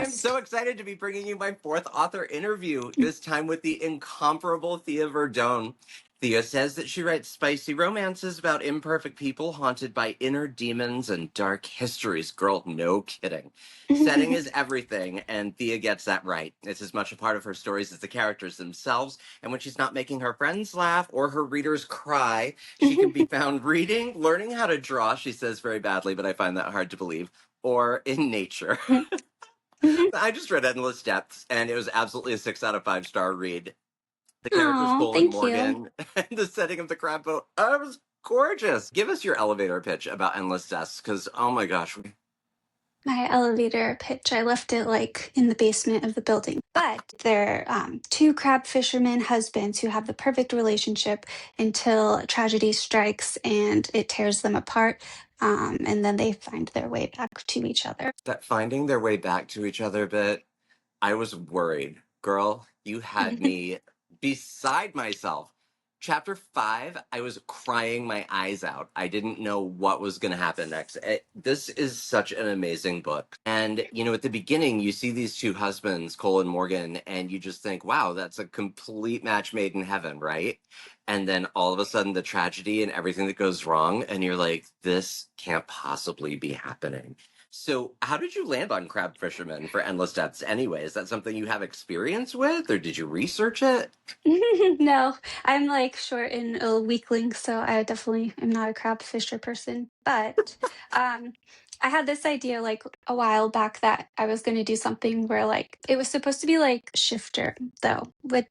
am so excited to be bringing you my fourth author interview, this time with the incomparable Thea Verdone. Thea says that she writes spicy romances about imperfect people haunted by inner demons and dark histories. Girl, no kidding. Setting is everything, and Thea gets that right. It's as much a part of her stories as the characters themselves, and when she's not making her friends laugh or her readers cry, she can be found reading, learning how to draw, she says very badly, but I find that hard to believe, or in nature. I just read Endless Depths, and it was absolutely a 6 out of 5 star read. The characters Oh, Cole and thank you. Morgan, and the setting of the crab boat. Oh, it was gorgeous. Give us your elevator pitch about Endless Depths, because oh my gosh, My elevator pitch, I left it like in the basement of the building. But they're two crab fishermen husbands who have the perfect relationship until tragedy strikes and it tears them apart. And then they find their way back to each other. that finding their way back to each other bit, I was worried. Girl, you had me beside myself. Chapter 5, I was crying my eyes out. I didn't know what was going to happen next. This is such an amazing book. And, you know, at the beginning, you see these two husbands, Cole and Morgan, and you just think, wow, that's a complete match made in heaven, right? And then all of a sudden, the tragedy and everything that goes wrong, and you're like, this can't possibly be happening. So, how did you land on crab fishermen for Endless Depths anyway? Is that something you have experience with, or did you research it? No, I'm like short and a weakling, so I definitely am not a crab fisher person. But I had this idea like a while back that I was going to do something where like it was supposed to be like shifter though. But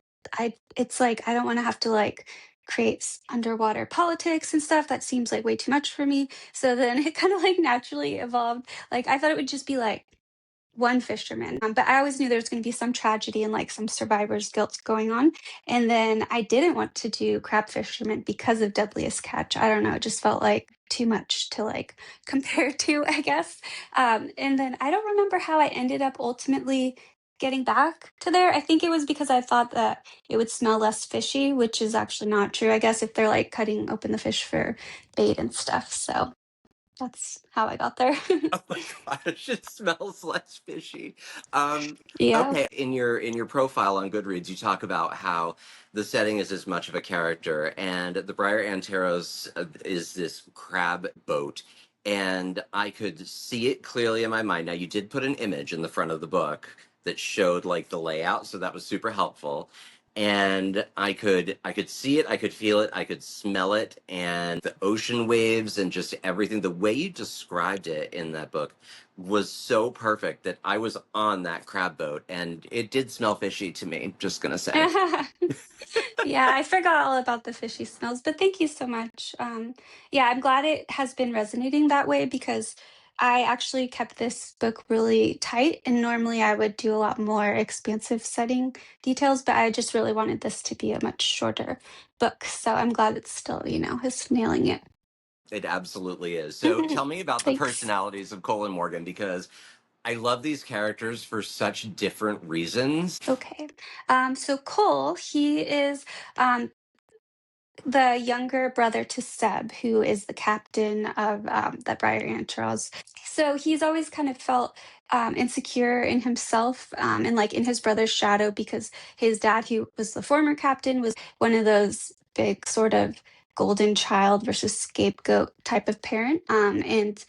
it's like I don't want to have to like create underwater politics and stuff. That seems like way too much for me. So then it kind of like naturally evolved. Like I thought it would just be like one fisherman. But I always knew there was going to be some tragedy and like some survivor's guilt going on. And then I didn't want to do crab fisherman because of Deadliest Catch. I don't know. It just felt like too much to like compare to, I guess. And then I don't remember how I ended up ultimately getting back to there. I think it was because I thought that it would smell less fishy, which is actually not true, I guess, if they're like cutting open the fish for bait and stuff. So that's how I got there. Oh my gosh, it smells less fishy. Yeah. Okay, in your profile on Goodreads, you talk about how the setting is as much of a character, and the Briar Anteros is this crab boat, and I could see it clearly in my mind. Now, you did put an image in the front of the book that showed like the layout, so that was super helpful. And I could see it, I could feel it, I could smell it, and the ocean waves and just everything. The way you described it in that book was so perfect that I was on that crab boat, and it did smell fishy to me, just gonna say. Yeah, I forgot all about the fishy smells, but thank you so much. Yeah, I'm glad it has been resonating that way because I actually kept this book really tight, and normally I would do a lot more expansive setting details, but I just really wanted this to be a much shorter book. So I'm glad it's still, is nailing it. It absolutely is. So tell me about the Thanks. personalities of Cole and Morgan, because I love these characters for such different reasons. Okay. So Cole, he is um, the younger brother to Seb, who is the captain of the Briar Antros. So he's always kind of felt insecure in himself and like in his brother's shadow because his dad, who was the former captain, was one of those big sort of golden child versus scapegoat type of parent. And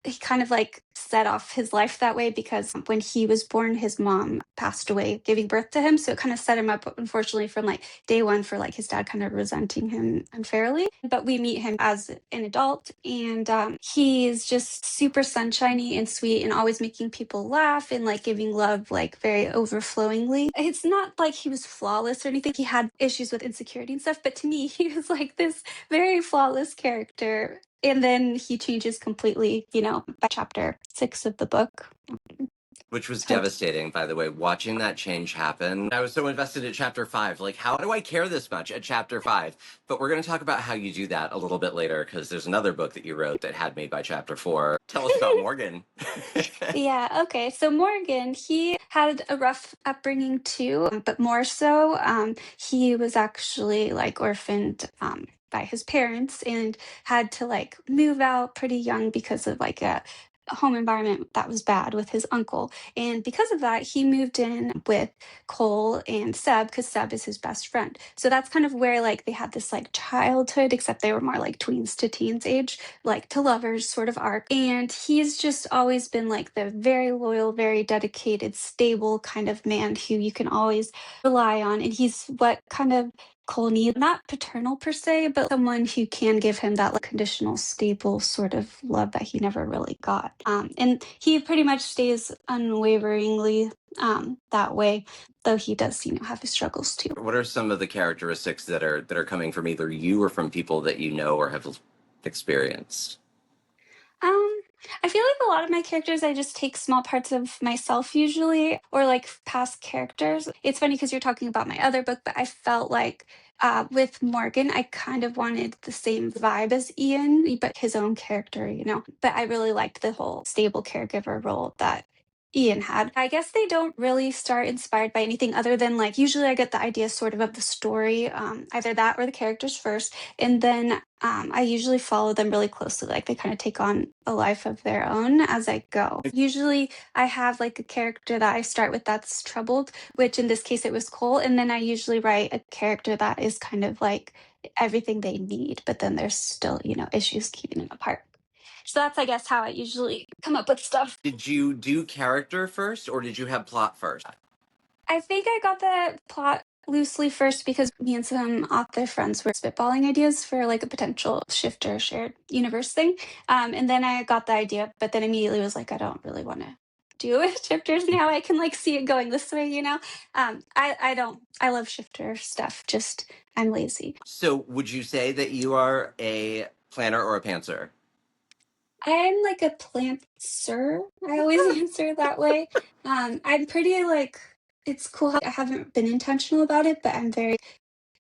he kind of like set off his life that way because when he was born, his mom passed away giving birth to him. So it kind of set him up, unfortunately, from like day one for like his dad kind of resenting him unfairly. But we meet him as an adult, and he's just super sunshiny and sweet and always making people laugh and like giving love like very overflowingly. It's not like he was flawless or anything. He had issues with insecurity and stuff, but to me, he was like this very flawless character, and then he changes completely, by chapter 6 of the book. Which was So devastating, by the way, watching that change happen. I was so invested at chapter 5. Like, how do I care this much at chapter 5? But we're going to talk about how you do that a little bit later, because there's another book that you wrote that had me by chapter 4. Tell us about Morgan. yeah, okay. So Morgan, he had a rough upbringing too, but more so, he was actually like orphaned by his parents and had to like move out pretty young because of like home environment that was bad with his uncle. And because of that, he moved in with Cole and Seb because Seb is his best friend. So that's kind of where like they had this like childhood, except they were more like tweens to teens age, like to lovers sort of arc. And he's just always been like the very loyal, very dedicated, stable kind of man who you can always rely on. And he's what kind of Cole needs, not paternal per se, but someone who can give him that like conditional, stable sort of love that he never really got. And he pretty much stays unwaveringly that way, though he does, have his struggles too. What are some of the characteristics that are coming from either you or from people that you know or have experienced? Um, I feel like a lot of my characters, I just take small parts of myself usually, or like past characters. It's funny because you're talking about my other book, but I felt like with Morgan, I kind of wanted the same vibe as Ian, but his own character. But I really liked the whole stable caregiver role that Ian had. I guess they don't really start inspired by anything other than like usually I get the idea sort of the story, either that or the characters first. And then I usually follow them really closely. Like they kind of take on a life of their own as I go. Usually I have like a character that I start with that's troubled, which in this case it was Cole. And then I usually write a character that is kind of like everything they need, but then there's still, issues keeping them apart. So that's, I guess, how I usually come up with stuff. Did you do character first or did you have plot first? I think I got the plot loosely first because me and some author friends were spitballing ideas for like a potential shifter shared universe thing. And then I got the idea, but then immediately was like, I don't really want to do it shifters now. I can like see it going this way. I love shifter stuff. Just I'm lazy. So would you say that you are a planner or a pantser? I'm like a plantser. I always answer that way. I'm pretty like it's cool how I haven't been intentional about it, but I'm very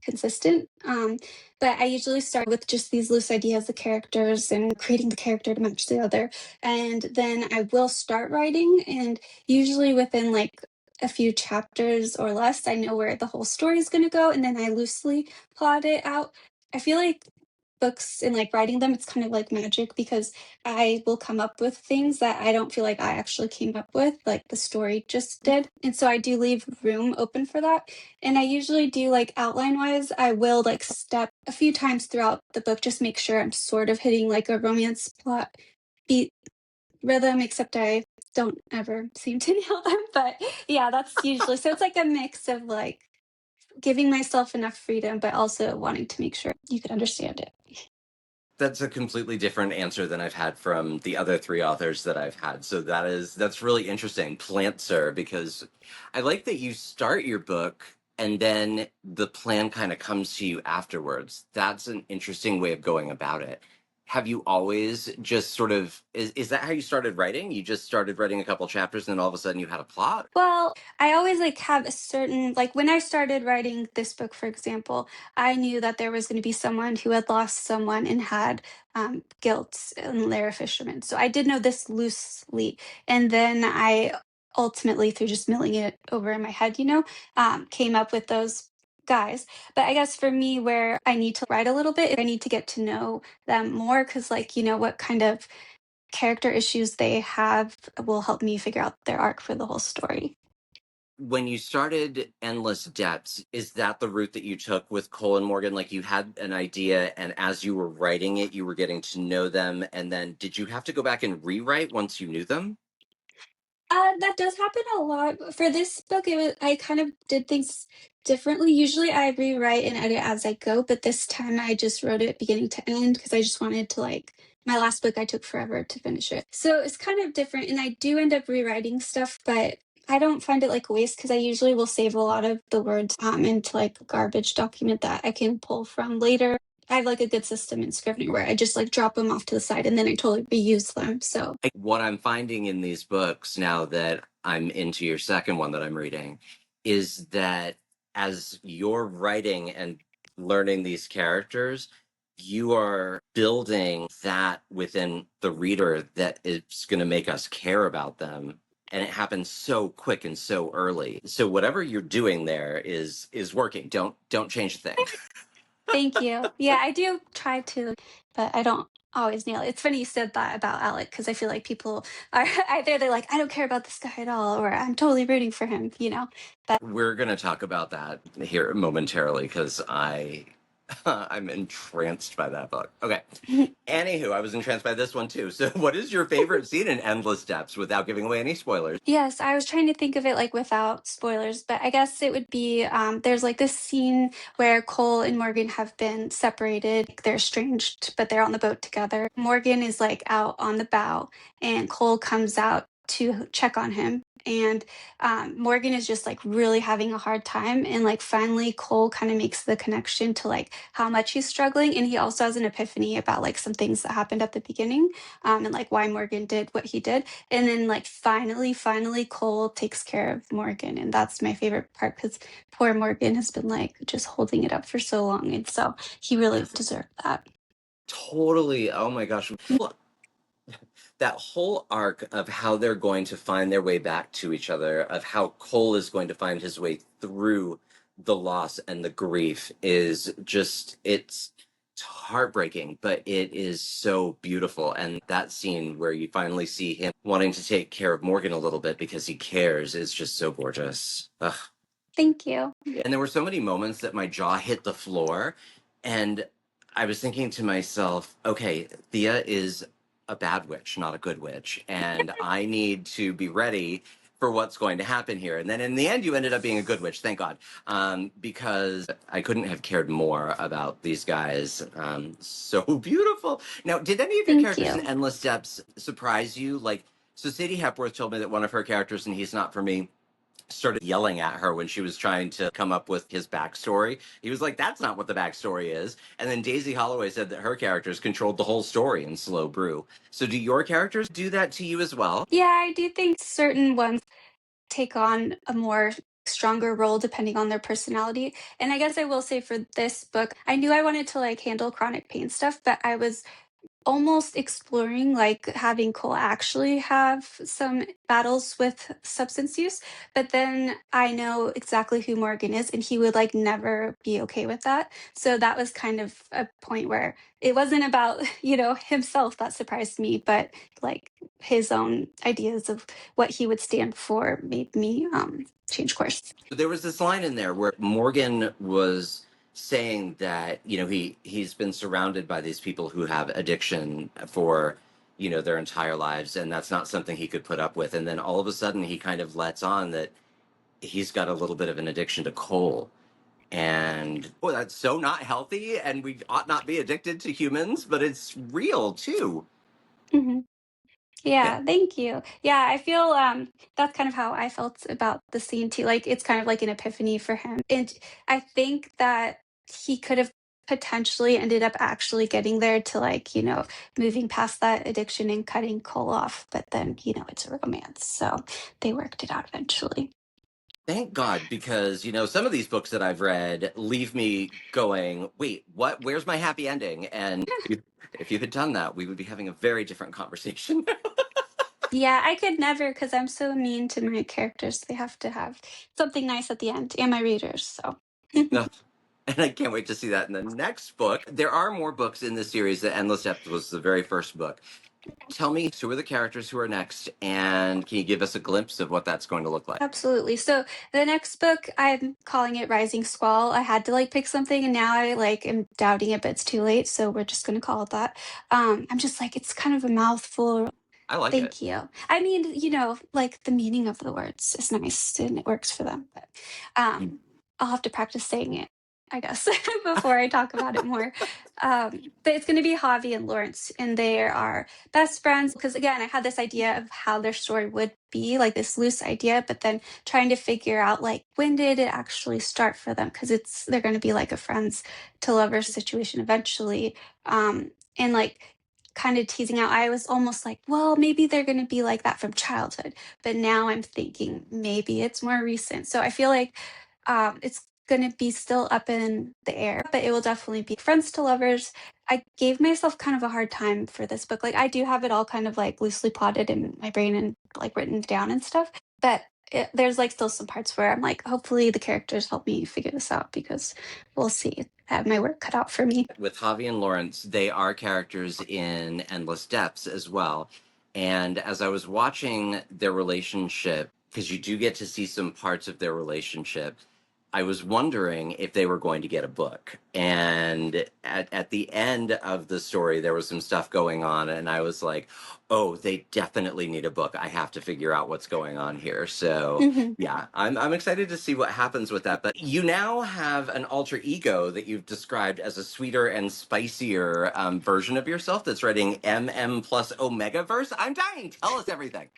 consistent. But I usually start with just these loose ideas, the characters, and creating the character to match the other. And then I will start writing, and usually within like a few chapters or less, I know where the whole story is going to go, and then I loosely plot it out. I feel like books and like writing them, it's kind of like magic because I will come up with things that I don't feel like I actually came up with, like the story just did. And so I do leave room open for that. And I usually do like outline wise, I will like step a few times throughout the book, just make sure I'm sort of hitting like a romance plot beat rhythm, except I don't ever seem to nail them. But yeah, that's usually so it's like a mix of like giving myself enough freedom, but also wanting to make sure you could understand it. That's a completely different answer than I've had from the other three authors that I've had. So that's really interesting, Plantser, because I like that you start your book and then the plan kind of comes to you afterwards. That's an interesting way of going about it. Have you always just sort of is that how you started writing? You just started writing a couple chapters and then all of a sudden you had a plot? Well, I always like have a certain like when I started writing this book, for example, I knew that there was going to be someone who had lost someone and had guilt and they're a fisherman. So I did know this loosely. And then I ultimately, through just milling it over in my head, came up with those guys. But I guess for me, where I need to write a little bit, I need to get to know them more because, like, what kind of character issues they have will help me figure out their arc for the whole story. When you started Endless Depths, is that the route that you took with Cole and Morgan? Like you had an idea, and as you were writing it, you were getting to know them, and then did you have to go back and rewrite once you knew them? That does happen a lot. For this book, I kind of did things differently. Usually I rewrite and edit as I go, but this time I just wrote it beginning to end because I just wanted to like my last book I took forever to finish it. So it's kind of different and I do end up rewriting stuff, but I don't find it like a waste because I usually will save a lot of the words into like a garbage document that I can pull from later. I have like a good system in Scrivener where I just like drop them off to the side and then I totally reuse them. So What I'm finding in these books now that I'm into your second one that I'm reading is that as you're writing and learning these characters, you are building that within the reader that is going to make us care about them. And it happens so quick and so early. So whatever you're doing there is working. Don't change a thing. thank you. Yeah, I do try to, but I don't always nail it. It's funny you said that about Alec because I feel like people are either they're like, I don't care about this guy at all, or I'm totally rooting for him, you know? But We're gonna talk about that here momentarily because I'm entranced by that book. Okay. Anywho, I was entranced by this one too. So, what is your favorite scene in Endless Steps without giving away any spoilers? yes, I was trying to think of it like without spoilers, but I guess it would be there's like this scene where Cole and Morgan have been separated. They're estranged, but they're on the boat together. Morgan is like out on the bow, and Cole comes out to check on him. And Morgan is just like really having a hard time. And like finally, Cole kind of makes the connection to like how much he's struggling. And he also has an epiphany about like some things that happened at the beginning and like why Morgan did what he did. And then like finally Cole takes care of Morgan. And that's my favorite part because poor Morgan has been like just holding it up for so long. And so he really deserved that. Totally. Oh my gosh. That whole arc of how they're going to find their way back to each other, of how Cole is going to find his way through the loss and the grief is just, it's heartbreaking, but it is so beautiful. And that scene where you finally see him wanting to take care of Morgan a little bit because he cares is just so gorgeous. Ugh. Thank you. And there were so many moments that my jaw hit the floor. And I was thinking to myself, okay, Thea is a bad witch, not a good witch. And I need to be ready for what's going to happen here. And then in the end, you ended up being a good witch, thank God, because I couldn't have cared more about these guys. So beautiful. Now, did any of your Thank characters in you. Endless Steps surprise you? Like, so Sadie Hepworth told me that one of her characters, and He's Not For Me, started yelling at her when she was trying to come up with his backstory. He was like, that's not what the backstory is. And then Daisy Holloway said that her characters controlled the whole story in Slow Brew. So do your characters do that to you as well? Yeah, I do think certain ones take on a more stronger role depending on their personality. And I guess I will say for this book, I knew I wanted to like handle chronic pain stuff, but I was almost exploring like having Cole actually have some battles with substance use, but then I know exactly who Morgan is and he would like never be okay with that. So that was kind of a point where it wasn't about, you know, himself that surprised me, but like his own ideas of what he would stand for made me change course. There was this line in there where Morgan was saying that, he's been surrounded by these people who have addiction for, their entire lives, and that's not something he could put up with. And then all of a sudden he kind of lets on that he's got a little bit of an addiction to coal. And boy, that's so not healthy, and we ought not be addicted to humans, but it's real too. Mhm. Yeah. Yeah, thank you. Yeah, I feel that's kind of how I felt about the scene too. Like it's kind of like an epiphany for him. And I think that he could have potentially ended up actually getting there to like, you know, moving past that addiction and cutting Cole off, but then, you know, it's a romance. So they worked it out eventually. Thank God, because some of these books that I've read leave me going, "Wait, what? Where's my happy ending?" And if you had done that, we would be having a very different conversation. Yeah, I could never because I'm so mean to my characters. They have to have something nice at the end and my readers. So Ugh. And I can't wait to see that in the next book. There are more books in this series. The Endless Depth was the very first book. Tell me who are the characters who are next, and can you give us a glimpse of what that's going to look like? absolutely. So the next book, I'm calling it Rising Squall. I had to like pick something and now I like am doubting it, but it's too late. So we're just gonna call it that. I'm just like, it's kind of a mouthful. I like it. Thank you. I mean, you know, like the meaning of the words is nice and it works for them, but I'll have to practice saying it, I guess, before I talk about it more. But it's going to be Javi and Lawrence, and they are best friends. Because again, I had this idea of how their story would be, like this loose idea, but then trying to figure out like when did it actually start for them? Because they're going to be like a friends to lovers situation eventually, and like kind of teasing out. I was almost like, well, maybe they're going to be like that from childhood, but now I'm thinking maybe it's more recent. So I feel like it's going to be still up in the air, but it will definitely be friends to lovers. I gave myself kind of a hard time for this book. Like I do have it all kind of like loosely plotted in my brain and like written down and stuff, but there's like still some parts where I'm like, hopefully the characters help me figure this out because we'll see. have my work cut out for me. With Javi and Lawrence, they are characters in Endless Depths as well. And as I was watching their relationship, because you do get to see some parts of their relationship, I was wondering if they were going to get a book. And at the end of the story, there was some stuff going on, and I was like, oh, they definitely need a book. I have to figure out what's going on here. So, Hmm. yeah, I'm excited to see what happens with that. But you now have an alter ego that you've described as a sweeter and spicier version of yourself that's writing MM plus Omega verse. I'm dying. Tell us everything.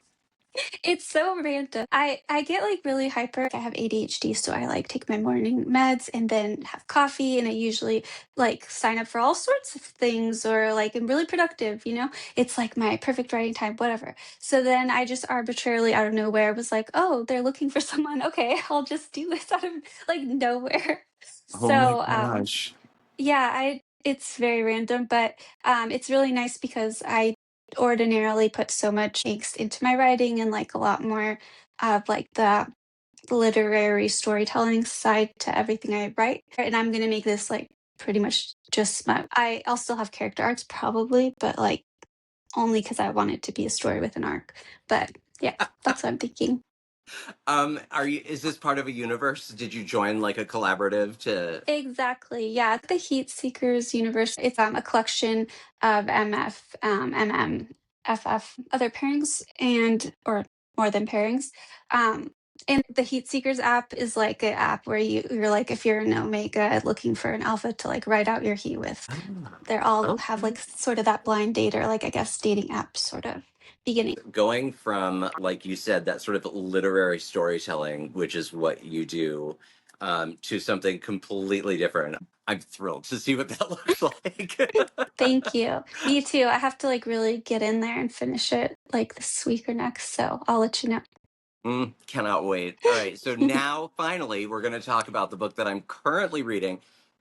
It's so random. I get like really hyper. I have ADHD, so I like take my morning meds and then have coffee, and I usually like sign up for all sorts of things, or like I'm really productive, you know? It's like my perfect writing time, whatever. So then I just arbitrarily out of nowhere was like, "Oh, they're looking for someone. Okay, I'll just do this out of like nowhere." Oh my So, gosh. yeah, I it's very random, but it's really nice because I ordinarily put so much angst into my writing and like a lot more of like the literary storytelling side to everything I write. And I'm gonna make this like pretty much just my I'll still have character arcs probably, but like only because I want it to be a story with an arc. But yeah, that's what I'm thinking. Are you, is this part of a universe? Did you join like a collaborative to? Exactly. Yeah. The Heat Seekers universe. It's a collection of MF, FF, other pairings and or more than pairings. Um, and the Heat Seekers app is like an app where you're like if you're an Omega looking for an Alpha to like write out your Heat with. They're all have Okay. like sort of that blind date or like I guess dating app sort of beginning. Going from, like you said, that sort of literary storytelling, which is what you do, to something completely different. I'm thrilled to see what that looks like. Thank you. Me too. I have to like really get in there and finish it like this week or next. So I'll let you know. Cannot wait. All right, so now finally we're going to talk about the book that I'm currently reading,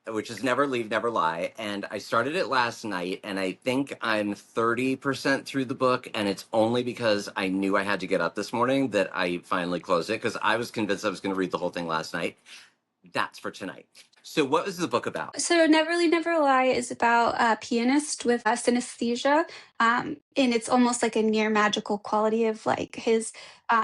which is Never Leave, Never Lie. And I started it last night, and I think I'm 30% through the book. And it's only because I knew I had to get up this morning that I finally closed it, because I was convinced I was going to read the whole thing last night. That's for tonight. So, what was the book about? So, Never Leave, Never Lie is about a pianist with synesthesia. And it's almost like a near magical quality of like his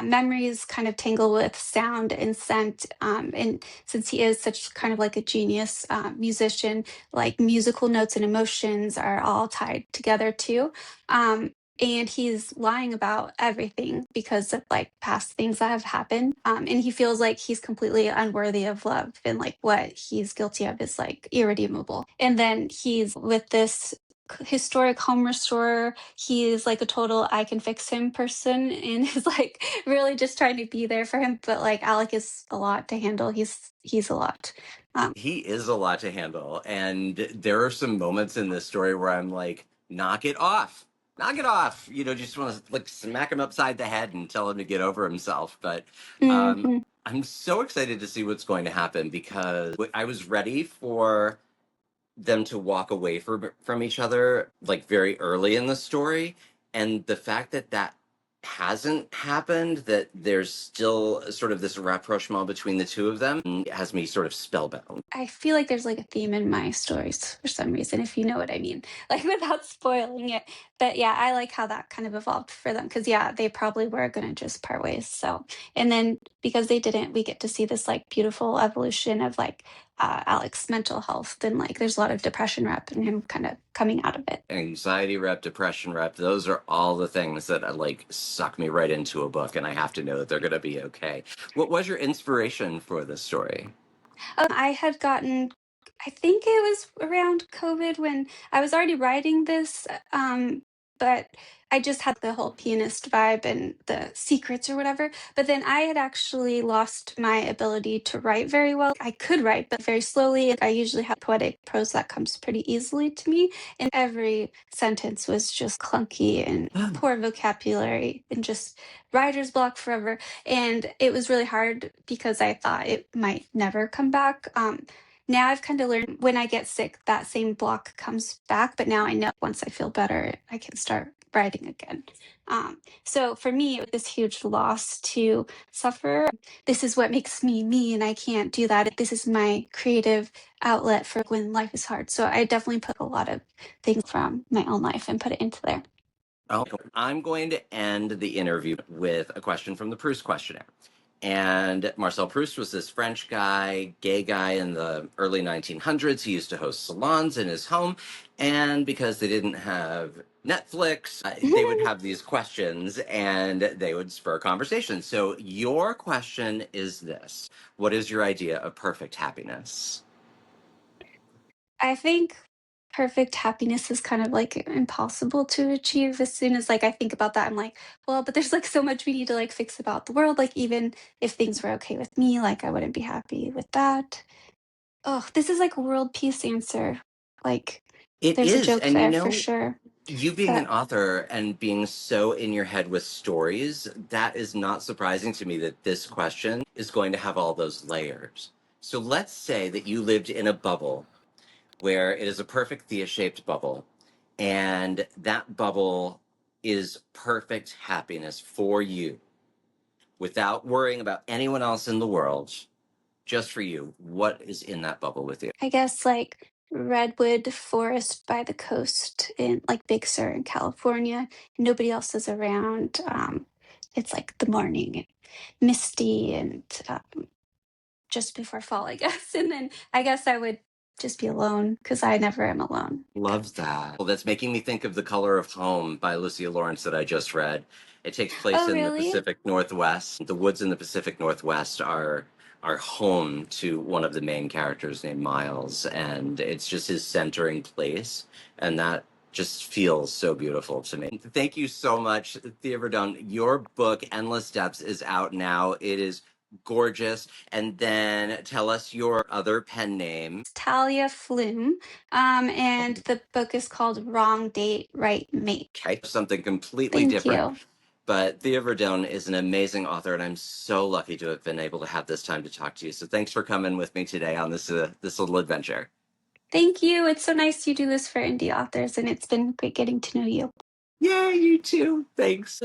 memories kind of tangle with sound and scent. And since he is such kind of like a genius musician, like musical notes and emotions are all tied together too. And he's lying about everything because of like past things that have happened. And he feels like he's completely unworthy of love, and like what he's guilty of is like irredeemable. And then he's with this historic home restorer. He's like a total I can fix him person and is like really just trying to be there for him. But like Alec is a lot to handle. He's a lot. He is a lot to handle. And there are some moments in this story where I'm like, knock it off. Knock it off. You know, just want to like smack him upside the head and tell him to get over himself. But um, Mhm. I'm so excited to see what's going to happen, because I was ready for them to walk away from each other like very early in the story, and the fact that that hasn't happened, that there's still sort of this rapprochement between the two of them, has me sort of spellbound. I feel like there's like a theme in my stories for some reason, if you know what I mean, like without spoiling it. But yeah, I like how that kind of evolved for them because, yeah, they probably were going to just part ways. So, and then because they didn't, we get to see this like beautiful evolution of like Alex's mental health. And like there's a lot of depression rep and him kind of coming out of it. Anxiety rep, depression rep, those are all the things that like suck me right into a book, and I have to know that they're going to be okay. What was your inspiration for this story? I had gotten, I think it was around COVID when I was already writing this, but I just had the whole pianist vibe and the secrets or whatever. But then I had actually lost my ability to write very well. I could write, but very slowly. I usually have poetic prose that comes pretty easily to me. And every sentence was just clunky and poor vocabulary and just writer's block forever. And it was really hard because I thought it might never come back. Now I've kind of learned when I get sick, that same block comes back. But now I know once I feel better, I can start writing again. So for me, it was this huge loss to suffer. This is what makes me me, and I can't do that. This is my creative outlet for when life is hard. So I definitely put a lot of things from my own life and put it into there. Oh, I'm going to end the interview with a question from the Proust questionnaire. And Marcel Proust was this French guy, gay guy in the early 1900s. He used to host salons in his home. And because they didn't have Netflix, they would have these questions and they would spur conversation. So, your question is this: what is your idea of perfect happiness? I think perfect happiness is kind of like impossible to achieve. As soon as like I think about that, I'm like, well, but there's like so much we need to like fix about the world. Like even if things were okay with me, like I wouldn't be happy with that. Oh, this is like a world peace answer. Like It there's a is. joke And you there for know, sure. you being an But author and being so in your head with stories, that is not surprising to me that this question is going to have all those layers. So let's say that you lived in a bubble where it is a perfect Thea shaped bubble, and that bubble is perfect happiness for you without worrying about anyone else in the world, just for you. What is in that bubble with you? I guess like redwood forest by the coast in like Big Sur in California. Nobody else is around. It's like the morning, and misty, and just before fall, I guess. And then I guess I would just be alone because I never am alone. Loves that. Well, that's making me think of The Color of Home by Lucia Lawrence that I just read. It takes place Oh, in the really? Pacific Northwest. The woods in the Pacific Northwest are home to one of the main characters named Miles, and it's just his centering place, and that just feels so beautiful to me. Thank you so much, Thea Verdone. Your book, Endless Depths, is out now. It is gorgeous. And then tell us your other pen name. Talia Flume. And the book is called Wrong Date, Right Mate. Okay, something completely Thank different. you. But Thea Verdone is an amazing author, and I'm so lucky to have been able to have this time to talk to you. So thanks for coming with me today on this little adventure. Thank you. It's so nice you do this for indie authors, and it's been great getting to know you. Yeah, you too. Thanks.